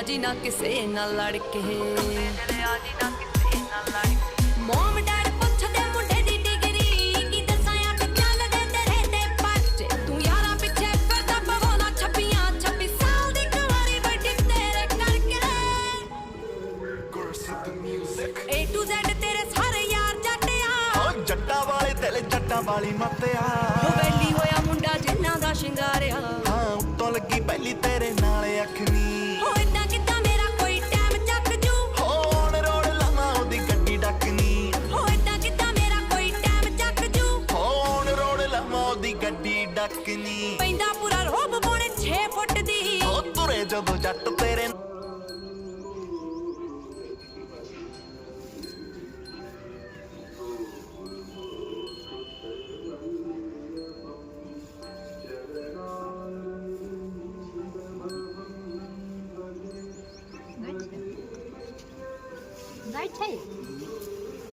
जी ना किसे ना लड़के मोम डैड पुछदे मुंडे दी डिग्री की दसां अख चलदे तेरे ते बच्चे तू यारां पिछे फिरदा पवाउणा छप्पियां 26 साल दी कुंवारी बड़ी तेरे करके A to Z तेरे सारे यार जट्टिया ओ जट्टा वाले दिल जट्टा वाली मत्तिया ओ वैली होया मुंडा जिन्ना दा शिंगारिया हाँ उत्तों लगी पहली तेरे नाल अखनी हो इदां किदां मेरा कोई टाइम चक जू हो ऑन रोड लावां ओदी गड्डी डकनी हो इदां किदां मेरा कोई टाइम चक जू हो ऑन रोड लावां ओदी गड्डी डकनी पैंदा पूरा रोब पौणे 6 फुट दी हो तुरे जदों जट तेरे Right tail.